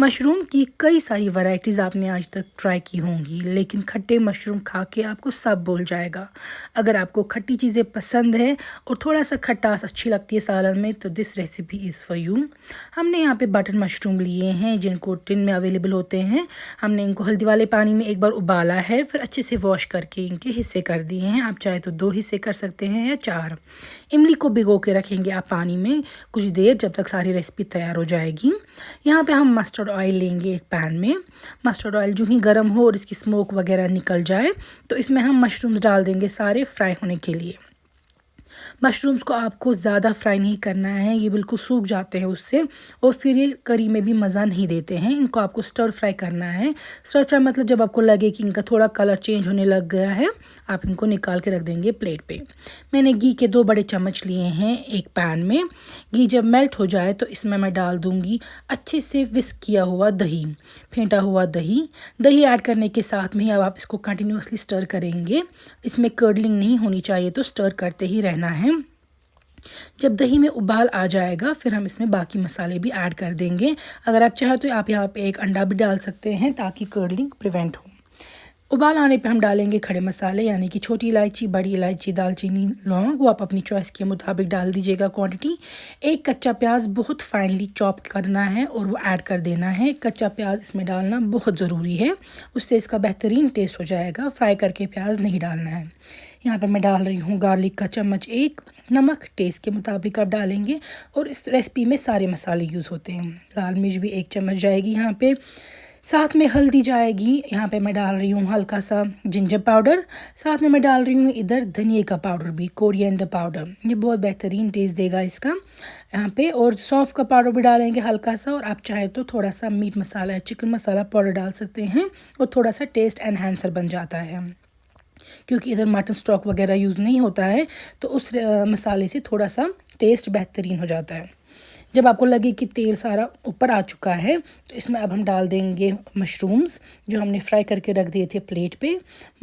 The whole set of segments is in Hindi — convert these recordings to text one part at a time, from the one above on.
मशरूम की कई सारी वैरायटीज़ आपने आज तक ट्राई की होंगी, लेकिन खट्टे मशरूम खा के आपको सब भूल जाएगा। अगर आपको खट्टी चीज़ें पसंद है और थोड़ा सा खटास अच्छी लगती है सालन में, तो this recipe is for you. हमने यहाँ पे बटन मशरूम लिए हैं जिनको टिन में अवेलेबल होते हैं। हमने इनको हल्दी वाले पानी में एक बार उबाला है, फिर अच्छे से वॉश करके इनके हिस्से कर दिए हैं। आप चाहे तो 2 हिस्से कर सकते हैं या 4। इमली को भिगो के रखेंगे आप पानी में कुछ देर, जब तक सारी रेसिपी तैयार हो जाएगी। यहाँ पे हम मस्टर्ड ऑयल लेंगे एक पैन में। मस्टर्ड ऑयल जो ही गर्म हो और इसकी स्मोक वगैरह निकल जाए तो इसमें हम मशरूम्स डाल देंगे सारे फ्राई होने के लिए। मशरूम्स को आपको ज़्यादा फ्राई नहीं करना है, ये बिल्कुल सूख जाते हैं उससे और फिर ये करी में भी मज़ा नहीं देते हैं। इनको आपको स्टर फ्राई करना है। स्टर फ्राई मतलब जब आपको लगे कि इनका थोड़ा कलर चेंज होने लग गया है, आप इनको निकाल के रख देंगे प्लेट पे। मैंने घी के 2 बड़े चम्मच लिए हैं एक पैन में। घी जब मेल्ट हो जाए तो इसमें मैं डाल दूँगी अच्छे से विस्क किया हुआ दही, फेंटा हुआ दही। दही ऐड करने के साथ में ही अब आप इसको कंटिन्यूसली स्टर करेंगे। इसमें कर्डलिंग नहीं होनी चाहिए, तो स्टर करते ही रहना है। जब दही में उबाल आ जाएगा फिर हम इसमें बाकी मसाले भी ऐड कर देंगे। अगर आप चाहें तो आप यहाँ पे एक अंडा भी डाल सकते हैं ताकि कर्डलिंग प्रिवेंट हो। उबाल आने पे हम डालेंगे खड़े मसाले, यानी कि छोटी इलायची, बड़ी इलायची, दालचीनी, लौंग। वो आप अपनी चॉइस के मुताबिक डाल दीजिएगा क्वांटिटी। एक कच्चा प्याज बहुत फाइनली चॉप करना है और वो ऐड कर देना है। कच्चा प्याज इसमें डालना बहुत ज़रूरी है, उससे इसका बेहतरीन टेस्ट हो जाएगा। फ्राई करके प्याज नहीं डालना है। यहाँ पर मैं डाल रही हूँ गार्लिक का चम्मच 1। नमक टेस्ट के मुताबिक आप डालेंगे और इस रेसिपी में सारे मसाले यूज़ होते हैं। लाल मिर्च भी 1 चम्मच जाएगी यहाँ पे, साथ में हल्दी जाएगी। यहाँ पे मैं डाल रही हूँ हल्का सा जिंजर पाउडर, साथ में मैं डाल रही हूँ इधर धनिया का पाउडर भी, कोरिएंडर पाउडर। ये बहुत बेहतरीन टेस्ट देगा इसका यहाँ पे। और सौंफ का पाउडर भी डालेंगे हल्का सा, और आप चाहे तो थोड़ा सा मीट मसाला या चिकन मसाला पाउडर डाल सकते हैं और थोड़ा सा टेस्ट एनहांसर बन जाता है। क्योंकि इधर मटन स्टॉक वगैरह यूज़ नहीं होता है, तो उस मसाले से थोड़ा सा टेस्ट बेहतरीन हो जाता है। जब आपको लगे कि तेल सारा ऊपर आ चुका है तो इसमें अब हम डाल देंगे मशरूम्स जो हमने फ्राई करके रख दिए थे प्लेट पे।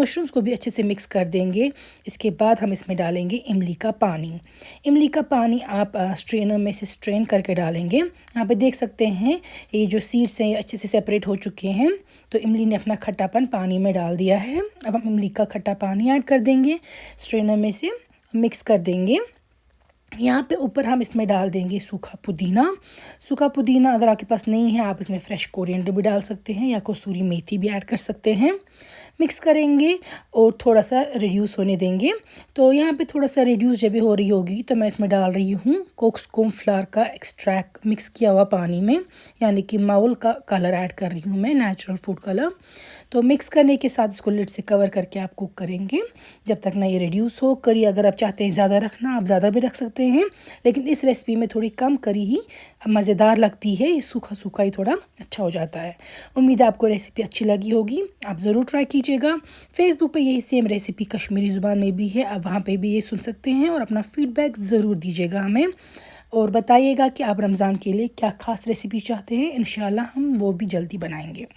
मशरूम्स को भी अच्छे से मिक्स कर देंगे। इसके बाद हम इसमें डालेंगे इमली का पानी। इमली का पानी आप स्ट्रेनर में से स्ट्रेन करके डालेंगे। यहाँ पे देख सकते हैं ये जो सीड्स हैं ये अच्छे से सेपरेट हो चुके हैं, तो इमली ने अपना खट्टापन पानी में डाल दिया है। अब हम इमली का खट्टा पानी ऐड कर देंगे, स्ट्रेनर में से मिक्स कर देंगे। यहाँ पे ऊपर हम इसमें डाल देंगे सूखा पुदीना। सूखा पुदीना अगर आपके पास नहीं है आप इसमें फ्रेश कोरिएंडर भी डाल सकते हैं या कसूरी मेथी भी ऐड कर सकते हैं। मिक्स करेंगे और थोड़ा सा रिड्यूस होने देंगे। तो यहाँ पे थोड़ा सा रिड्यूस जब भी हो रही होगी तो मैं इसमें डाल रही हूँ कोकोस फ्लावर का एक्सट्रैक्ट मिक्स किया हुआ पानी में, यानी कि माउल का कलर ऐड कर रही हूँ मैं, नेचुरल फूड कलर। तो मिक्स करने के साथ इसको लिड से कवर करके आप कुक करेंगे जब तक ना ये रिड्यूस हो। करी अगर आप चाहते हैं ज़्यादा रखना आप ज़्यादा भी रख सकते हैं, लेकिन इस रेसिपी में थोड़ी कम करी ही मज़ेदार लगती है। ये सूखा सूखा ही थोड़ा अच्छा हो जाता है। उम्मीद है आपको रेसिपी अच्छी लगी होगी, आप ज़रूर ट्राई कीजिएगा। फेसबुक पे यही सेम रेसिपी कश्मीरी ज़ुबान में भी है, आप वहाँ पे भी ये सुन सकते हैं। और अपना फीडबैक ज़रूर दीजिएगा हमें और बताइएगा कि आप रमज़ान के लिए क्या ख़ास रेसिपी चाहते हैं। इंशाल्लाह हम वो भी जल्दी बनाएंगे।